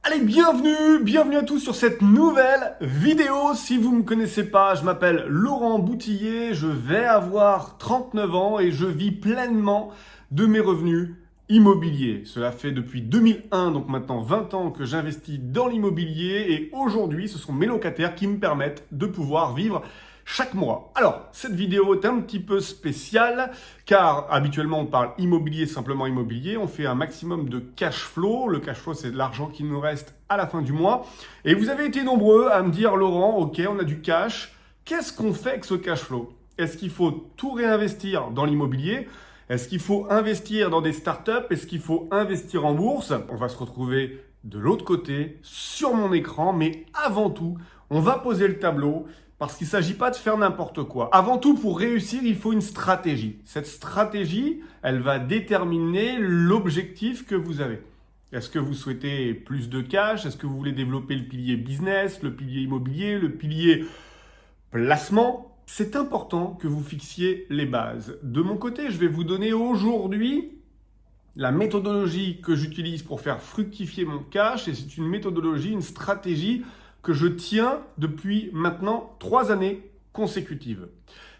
Allez, bienvenue à tous sur cette nouvelle vidéo. Si vous ne me connaissez pas, je m'appelle Laurent Boutillier, je vais avoir 39 ans et je vis pleinement de mes revenus immobiliers. Cela fait depuis 2001, donc maintenant 20 ans que j'investis dans l'immobilier et aujourd'hui, ce sont mes locataires qui me permettent de pouvoir vivre chaque mois. Alors, cette vidéo est un petit peu spéciale car habituellement on parle immobilier, simplement immobilier. On fait un maximum de cash flow. Le cash flow, c'est de l'argent qui nous reste à la fin du mois. Et vous avez été nombreux à me dire, Laurent, ok, on a du cash. Qu'est-ce qu'on fait avec ce cash flow? Est-ce qu'il faut tout réinvestir dans l'immobilier? Est-ce qu'il faut investir dans des startups? Est-ce qu'il faut investir en bourse? On va se retrouver de l'autre côté, sur mon écran, mais avant tout, on va poser le tableau. Parce qu'il ne s'agit pas de faire n'importe quoi. Avant tout, pour réussir, il faut une stratégie. Cette stratégie, elle va déterminer l'objectif que vous avez. Est-ce que vous souhaitez plus de cash? Est-ce que vous voulez développer le pilier business, le pilier immobilier, le pilier placement? C'est important que vous fixiez les bases. De mon côté, je vais vous donner aujourd'hui la méthodologie que j'utilise pour faire fructifier mon cash. Et c'est une méthodologie, une stratégie que je tiens depuis maintenant 3 années consécutives.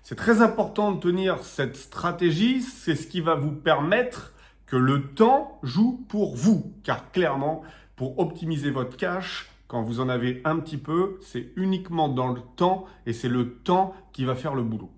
C'est très important de tenir cette stratégie, c'est ce qui va vous permettre que le temps joue pour vous. Car clairement, pour optimiser votre cash, quand vous en avez un petit peu, c'est uniquement dans le temps et c'est le temps qui va faire le boulot.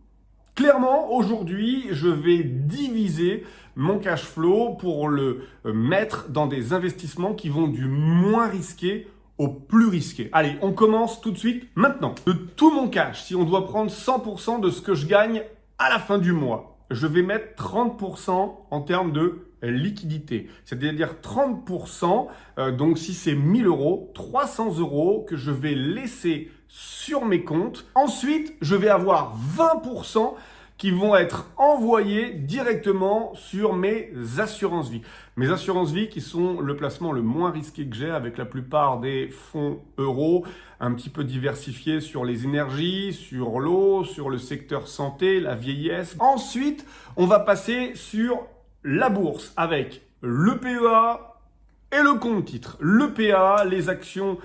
Clairement, aujourd'hui, je vais diviser mon cash flow pour le mettre dans des investissements qui vont du moins risqué au plus risqué. Allez, on commence tout de suite maintenant. De tout mon cash, si on doit prendre 100% de ce que je gagne à la fin du mois, je vais mettre 30% en termes de liquidité. C'est-à-dire 30%, donc si c'est 1000 euros, 300 euros que je vais laisser sur mes comptes. Ensuite, je vais avoir 20% qui vont être envoyés directement sur mes assurances vie. Mes assurances vie qui sont le placement le moins risqué que j'ai avec la plupart des fonds euros, un petit peu diversifiés sur les énergies, sur l'eau, sur le secteur santé, la vieillesse. Ensuite, on va passer sur la bourse avec le PEA, et le compte titre, l'EPA, les actions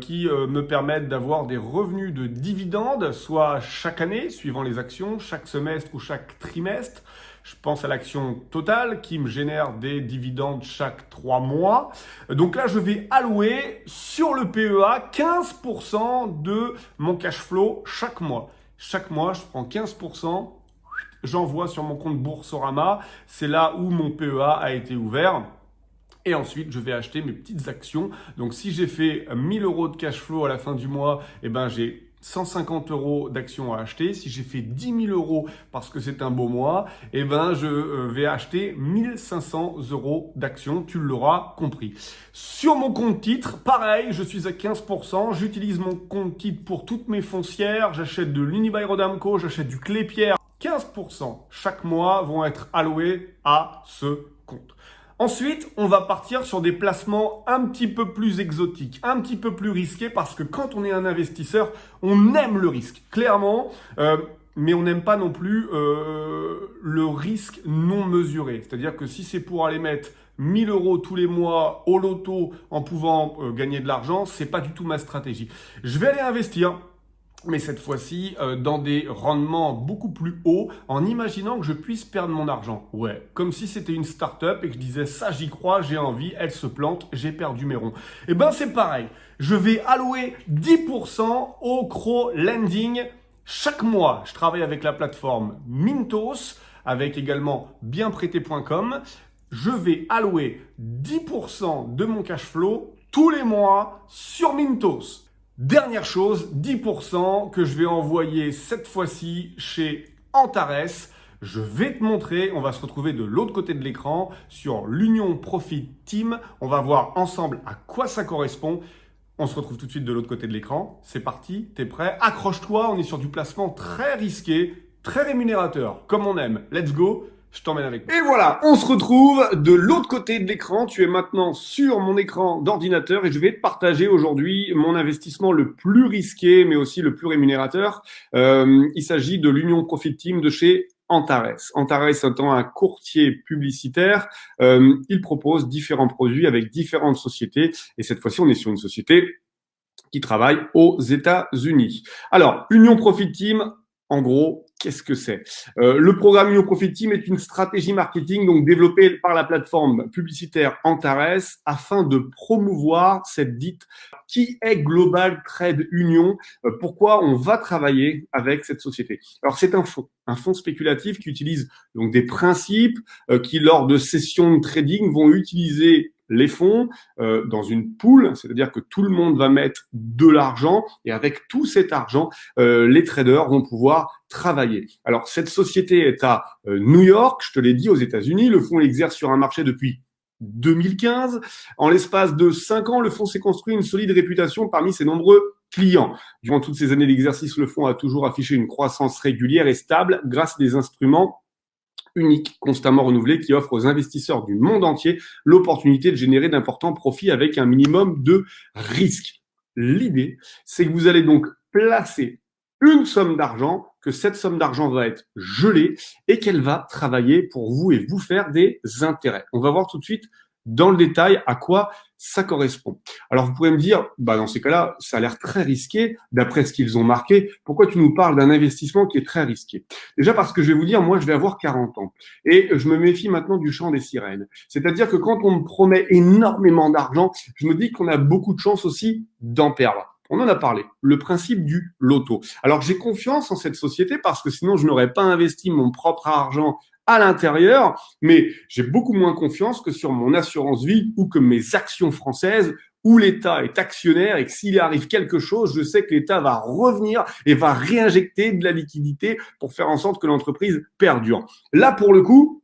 qui me permettent d'avoir des revenus de dividendes, soit chaque année, suivant les actions, chaque semestre ou chaque trimestre. Je pense à l'action Total qui me génère des dividendes chaque 3 mois. Donc là, je vais allouer sur le PEA 15% de mon cash flow chaque mois. Chaque mois, je prends 15%, j'envoie sur mon compte Boursorama. C'est là où mon PEA a été ouvert. Et ensuite, je vais acheter mes petites actions. Donc, si j'ai fait 1000 euros de cash flow à la fin du mois, eh ben, j'ai 150 euros d'actions à acheter. Si j'ai fait 10 000 euros parce que c'est un beau mois, eh ben, je vais acheter 1500 euros d'actions. Tu l'auras compris. Sur mon compte titre, pareil, je suis à 15%. J'utilise mon compte titre pour toutes mes foncières. J'achète de l'Unibail-Rodamco, j'achète du Clépierre. 15% chaque mois vont être alloués à ce compte. Ensuite, on va partir sur des placements un petit peu plus exotiques, un petit peu plus risqués parce que quand on est un investisseur, on aime le risque, clairement, mais on n'aime pas non plus le risque non mesuré. C'est-à-dire que si c'est pour aller mettre 1000 euros tous les mois au loto en pouvant gagner de l'argent, c'est pas du tout ma stratégie. Je vais aller investir, mais cette fois-ci dans des rendements beaucoup plus hauts, en imaginant que je puisse perdre mon argent. Ouais, comme si c'était une start-up et que je disais ça j'y crois, j'ai envie, elle se plante, j'ai perdu mes ronds. Et ben c'est pareil, je vais allouer 10% au crowdlending chaque mois. Je travaille avec la plateforme Mintos, avec également bienprêter.com. Je vais allouer 10% de mon cash flow tous les mois sur Mintos. Dernière chose, 10% que je vais envoyer cette fois-ci chez Antares. Je vais te montrer, on va se retrouver de l'autre côté de l'écran sur l'Union Profit Team. On va voir ensemble à quoi ça correspond. On se retrouve tout de suite de l'autre côté de l'écran. C'est parti, t'es prêt? Accroche-toi, on est sur du placement très risqué, très rémunérateur, comme on aime. Let's go! Je t'emmène avec moi. Et voilà, on se retrouve de l'autre côté de l'écran. Tu es maintenant sur mon écran d'ordinateur et je vais te partager aujourd'hui mon investissement le plus risqué, mais aussi le plus rémunérateur. Il s'agit de l'Union Profit Team de chez Antares. Antares étant un courtier publicitaire, il propose différents produits avec différentes sociétés. Et cette fois-ci, on est sur une société qui travaille aux États-Unis. Alors, Union Profit Team, en gros, qu'est-ce que c'est? Le programme Union Profit Team est une stratégie marketing donc développée par la plateforme publicitaire Antares afin de promouvoir cette dite qui est Global Trade Union. Pourquoi on va travailler avec cette société? Alors, c'est un fonds spéculatif qui utilise donc des principes qui, lors de sessions de trading, vont utiliser les fonds dans une pool, c'est-à-dire que tout le monde va mettre de l'argent et avec tout cet argent, les traders vont pouvoir travailler. Alors, cette société est à New York, je te l'ai dit, aux États-Unis. Le fonds exerce sur un marché depuis 2015. En l'espace de 5 ans, le fonds s'est construit une solide réputation parmi ses nombreux clients. Durant toutes ces années d'exercice, le fonds a toujours affiché une croissance régulière et stable grâce à des instruments unique, constamment renouvelé, qui offre aux investisseurs du monde entier l'opportunité de générer d'importants profits avec un minimum de risque. L'idée, c'est que vous allez donc placer une somme d'argent, que cette somme d'argent va être gelée et qu'elle va travailler pour vous et vous faire des intérêts. On va voir tout de suite dans le détail à quoi ça correspond. Alors, vous pouvez me dire, dans ces cas-là, ça a l'air très risqué, d'après ce qu'ils ont marqué. Pourquoi tu nous parles d'un investissement qui est très risqué? Déjà parce que je vais vous dire, moi, je vais avoir 40 ans. Et je me méfie maintenant du chant des sirènes. C'est-à-dire que quand on me promet énormément d'argent, je me dis qu'on a beaucoup de chances aussi d'en perdre. On en a parlé, le principe du loto. Alors, j'ai confiance en cette société parce que sinon, je n'aurais pas investi mon propre argent à l'intérieur, mais j'ai beaucoup moins confiance que sur mon assurance vie ou que mes actions françaises où l'État est actionnaire et que s'il arrive quelque chose, je sais que l'État va revenir et va réinjecter de la liquidité pour faire en sorte que l'entreprise perdure. Là, pour le coup,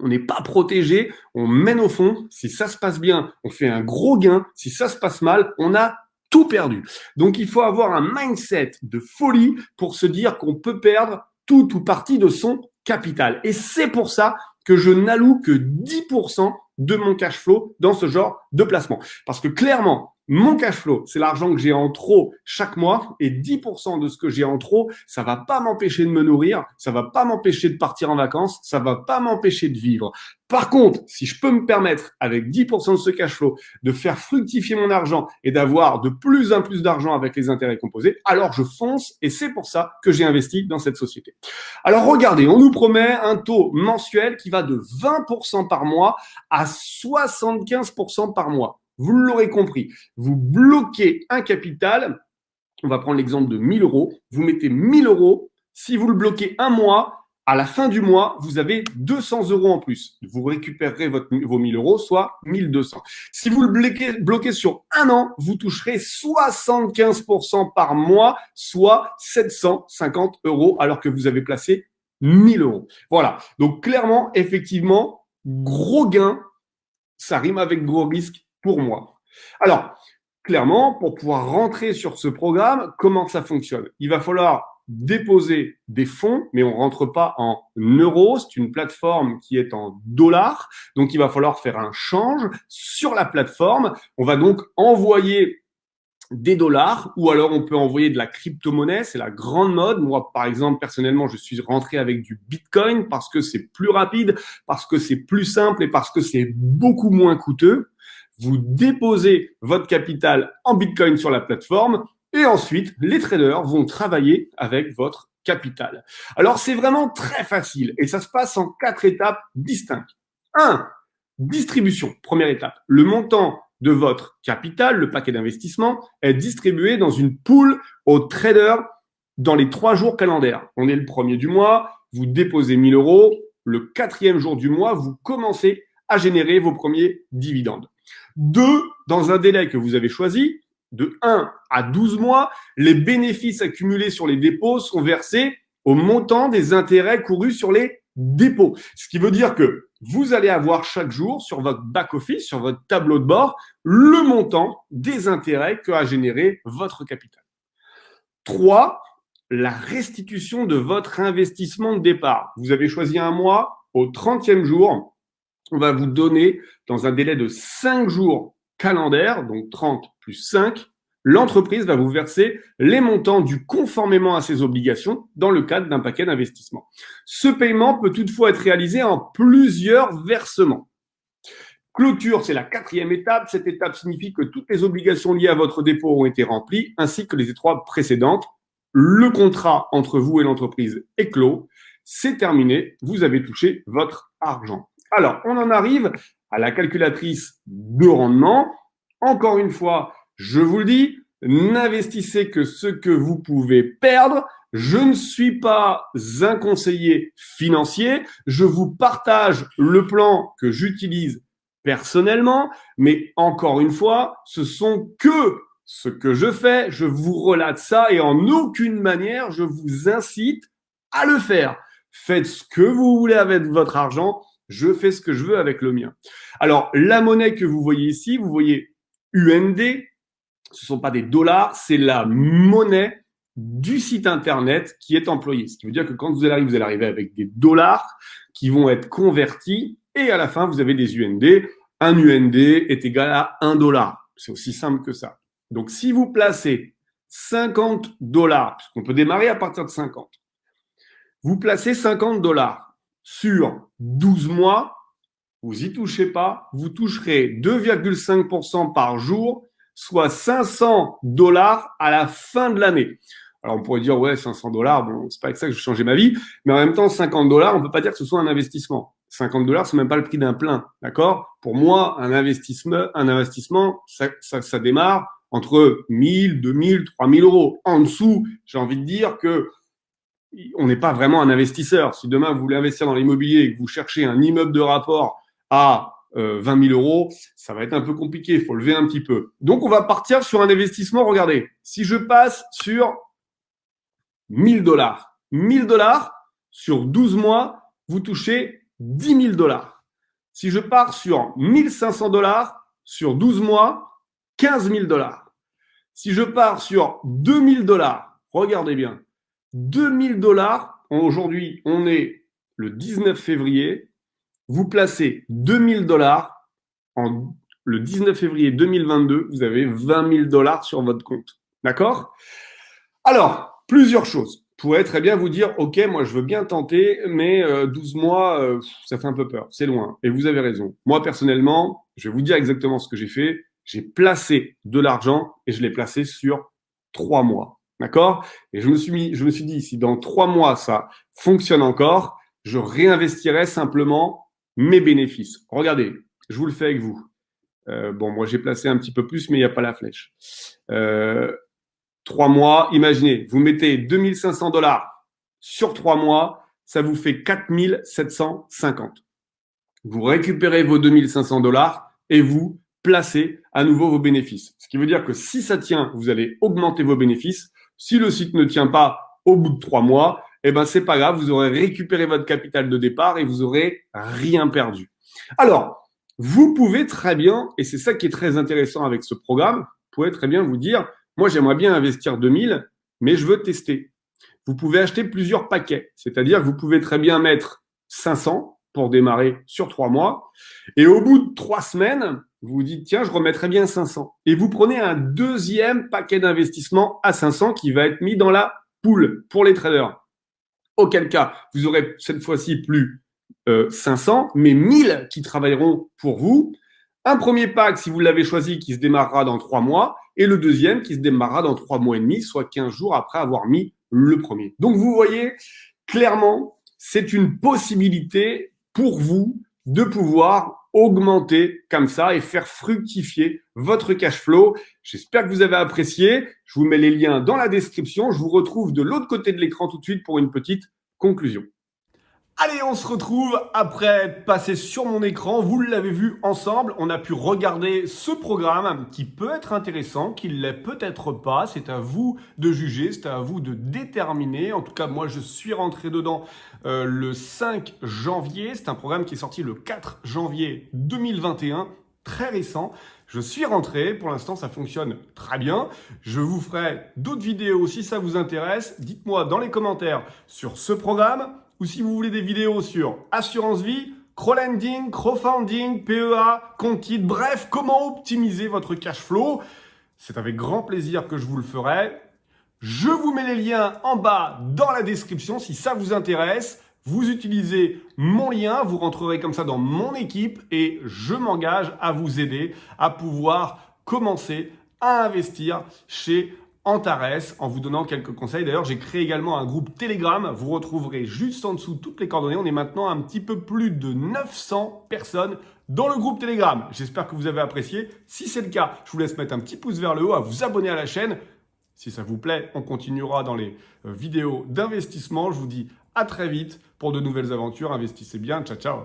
on n'est pas protégé, on mène au fond. Si ça se passe bien, on fait un gros gain. Si ça se passe mal, on a tout perdu. Donc, il faut avoir un mindset de folie pour se dire qu'on peut perdre tout ou partie de son capital. Et c'est pour ça que je n'alloue que 10% de mon cash flow dans ce genre de placement. Parce que clairement, mon cash flow, c'est l'argent que j'ai en trop chaque mois et 10% de ce que j'ai en trop, ça va pas m'empêcher de me nourrir, ça va pas m'empêcher de partir en vacances, ça va pas m'empêcher de vivre. Par contre, si je peux me permettre avec 10% de ce cash flow de faire fructifier mon argent et d'avoir de plus en plus d'argent avec les intérêts composés, alors je fonce et c'est pour ça que j'ai investi dans cette société. Alors regardez, on nous promet un taux mensuel qui va de 20% par mois à 75% par mois. Vous l'aurez compris, vous bloquez un capital, on va prendre l'exemple de 1000 euros, vous mettez 1000 euros, si vous le bloquez un mois, à la fin du mois, vous avez 200 euros en plus. Vous récupérerez vos 1000 euros, soit 1200. Si vous le bloquez sur un an, vous toucherez 75% par mois, soit 750 euros, alors que vous avez placé 1000 euros. Voilà. Donc, clairement, effectivement, gros gain, ça rime avec gros risque pour moi. Alors, clairement, pour pouvoir rentrer sur ce programme, comment ça fonctionne? Il va falloir déposer des fonds, mais on rentre pas en euros. C'est une plateforme qui est en dollars. Donc, il va falloir faire un change sur la plateforme. On va donc envoyer des dollars ou alors on peut envoyer de la crypto-monnaie, c'est la grande mode. Moi, par exemple, personnellement, je suis rentré avec du Bitcoin parce que c'est plus rapide, parce que c'est plus simple et parce que c'est beaucoup moins coûteux. Vous déposez votre capital en Bitcoin sur la plateforme et ensuite, les traders vont travailler avec votre capital. Alors, c'est vraiment très facile et ça se passe en 4 étapes distinctes. 1. Distribution, première étape. Le montant de votre capital, le paquet d'investissement, est distribué dans une pool aux traders dans les 3 jours calendaires. On est le premier du mois, vous déposez 1000 euros. Le 4e jour du mois, vous commencez à générer vos premiers dividendes. 2, dans un délai que vous avez choisi, de 1 à 12 mois, les bénéfices accumulés sur les dépôts sont versés au montant des intérêts courus sur les dépôts. Ce qui veut dire que vous allez avoir chaque jour sur votre back-office, sur votre tableau de bord, le montant des intérêts que a généré votre capital. 3, la restitution de votre investissement de départ. Vous avez choisi un mois, au 30e jour, on va vous donner, dans un délai de 5 jours calendaires, donc 30 plus 5, l'entreprise va vous verser les montants dus conformément à ses obligations dans le cadre d'un paquet d'investissement. Ce paiement peut toutefois être réalisé en plusieurs versements. Clôture, c'est la 4e étape. Cette étape signifie que toutes les obligations liées à votre dépôt ont été remplies, ainsi que les étapes précédentes. Le contrat entre vous et l'entreprise est clos. C'est terminé. Vous avez touché votre argent. Alors, on en arrive à la calculatrice de rendement. Encore une fois, je vous le dis, n'investissez que ce que vous pouvez perdre. Je ne suis pas un conseiller financier. Je vous partage le plan que j'utilise personnellement, mais encore une fois, ce sont que ce que je fais. Je vous relate ça et en aucune manière, je vous incite à le faire. Faites ce que vous voulez avec votre argent. Je fais ce que je veux avec le mien. Alors, la monnaie que vous voyez ici, vous voyez UND, ce ne sont pas des dollars, c'est la monnaie du site internet qui est employée. Ce qui veut dire que quand vous allez arriver avec des dollars qui vont être convertis et à la fin, vous avez des UND. Un UND est égal à 1 dollar. C'est aussi simple que ça. Donc, si vous placez 50 dollars, puisqu'on peut démarrer à partir de 50, vous placez 50 dollars sur 12 mois, vous y touchez pas, vous toucherez 2,5% par jour, soit 500 dollars à la fin de l'année. Alors, on pourrait dire, ouais, 500 dollars, bon, c'est pas avec ça que je vais changer ma vie, mais en même temps, 50 dollars, on peut pas dire que ce soit un investissement. 50 dollars, c'est même pas le prix d'un plein, d'accord? Pour moi, un investissement, ça démarre entre 1000, 2000, 3000 euros. En dessous, j'ai envie de dire que on n'est pas vraiment un investisseur. Si demain vous voulez investir dans l'immobilier et que vous cherchez un immeuble de rapport à 20 000 euros, ça va être un peu compliqué. Il faut lever un petit peu. Donc, on va partir sur un investissement. Regardez, si je passe sur 1000 dollars, 1000 dollars sur 12 mois, vous touchez 10 000 dollars. Si je pars sur 1500 dollars sur 12 mois, 15 000 dollars. Si je pars sur 2000 dollars, regardez bien, 2000 dollars, aujourd'hui, on est le 19 février, vous placez 2000 dollars, le 19 février 2022, vous avez 20 000 dollars sur votre compte. D'accord? Alors, plusieurs choses. Vous pourrez très bien vous dire, OK, moi, je veux bien tenter, mais 12 mois, ça fait un peu peur, c'est loin. Et vous avez raison. Moi, personnellement, je vais vous dire exactement ce que j'ai fait. J'ai placé de l'argent et je l'ai placé sur 3 mois. D'accord? Et je me suis dit, si dans 3 mois, ça fonctionne encore, je réinvestirai simplement mes bénéfices. Regardez, je vous le fais avec vous. Bon, moi, j'ai placé un petit peu plus, mais il n'y a pas la flèche. 3 mois, imaginez, vous mettez 2500 dollars sur 3 mois, ça vous fait 4750. Vous récupérez vos 2500 dollars et vous placez à nouveau vos bénéfices. Ce qui veut dire que si ça tient, vous allez augmenter vos bénéfices. Si le site ne tient pas au bout de 3 mois, eh ben, c'est pas grave, vous aurez récupéré votre capital de départ et vous aurez rien perdu. Alors, vous pouvez très bien, et c'est ça qui est très intéressant avec ce programme, vous pouvez très bien vous dire, moi, j'aimerais bien investir 2000, mais je veux tester. Vous pouvez acheter plusieurs paquets, c'est-à-dire que vous pouvez très bien mettre 500 pour démarrer sur 3 mois. Et au bout de 3 semaines, vous vous dites, tiens, je remettrai bien 500. Et vous prenez un deuxième paquet d'investissement à 500 qui va être mis dans la pool pour les traders. Auquel cas, vous aurez cette fois-ci plus 500, mais 1000 qui travailleront pour vous. Un premier pack, si vous l'avez choisi, qui se démarrera dans 3 mois, et le deuxième qui se démarrera dans 3 mois et demi, soit 15 jours après avoir mis le premier. Donc, vous voyez, clairement, c'est une possibilité pour vous de pouvoir augmenter comme ça et faire fructifier votre cash flow. J'espère que vous avez apprécié. Je vous mets les liens dans la description. Je vous retrouve de l'autre côté de l'écran tout de suite pour une petite conclusion. Allez, on se retrouve après être passé sur mon écran. Vous l'avez vu ensemble. On a pu regarder ce programme qui peut être intéressant, qui ne l'est peut-être pas. C'est à vous de juger, c'est à vous de déterminer. En tout cas, moi, je suis rentré dedans le 5 janvier. C'est un programme qui est sorti le 4 janvier 2021, très récent. Je suis rentré. Pour l'instant, ça fonctionne très bien. Je vous ferai d'autres vidéos si ça vous intéresse. Dites-moi dans les commentaires sur ce programme. Ou si vous voulez des vidéos sur assurance vie, crowdlending, crowdfunding, PEA, compte titre, bref, comment optimiser votre cash flow. c'est avec grand plaisir que je vous le ferai. Je vous mets les liens en bas dans la description si ça vous intéresse. Vous utilisez mon lien, vous rentrerez comme ça dans mon équipe et je m'engage à vous aider à pouvoir commencer à investir chez Antares en vous donnant quelques conseils. D'ailleurs, j'ai créé également un groupe Telegram. Vous retrouverez juste en dessous toutes les coordonnées. On est maintenant un petit peu plus de 900 personnes dans le groupe Telegram. J'espère que vous avez apprécié. Si c'est le cas, je vous laisse mettre un petit pouce vers le haut, à vous abonner à la chaîne. Si ça vous plaît, on continuera dans les vidéos d'investissement. Je vous dis à très vite pour de nouvelles aventures. Investissez bien. Ciao, ciao.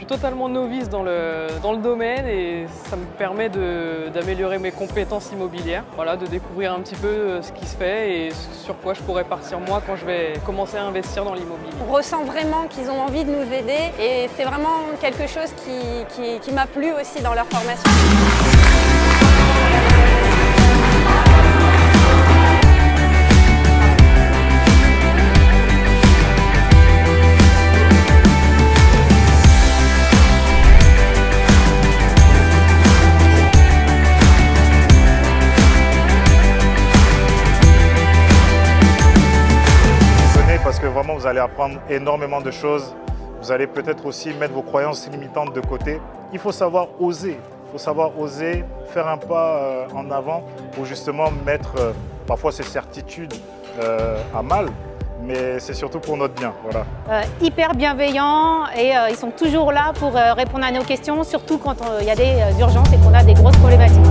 Totalement novice dans le domaine et ça me permet d'améliorer mes compétences immobilières, voilà, de découvrir un petit peu ce qui se fait et sur quoi je pourrais partir moi quand je vais commencer à investir dans l'immobilier. On ressent vraiment qu'ils ont envie de nous aider et c'est vraiment quelque chose qui m'a plu aussi dans leur formation. Parce que vraiment vous allez apprendre énormément de choses. Vous allez peut-être aussi mettre vos croyances limitantes de côté. Il faut savoir oser. Il faut savoir oser faire un pas en avant pour justement mettre parfois ses certitudes à mal. Mais c'est surtout pour notre bien. Voilà. Hyper bienveillants et ils sont toujours là pour répondre à nos questions, surtout quand il y a des urgences et qu'on a des grosses problématiques.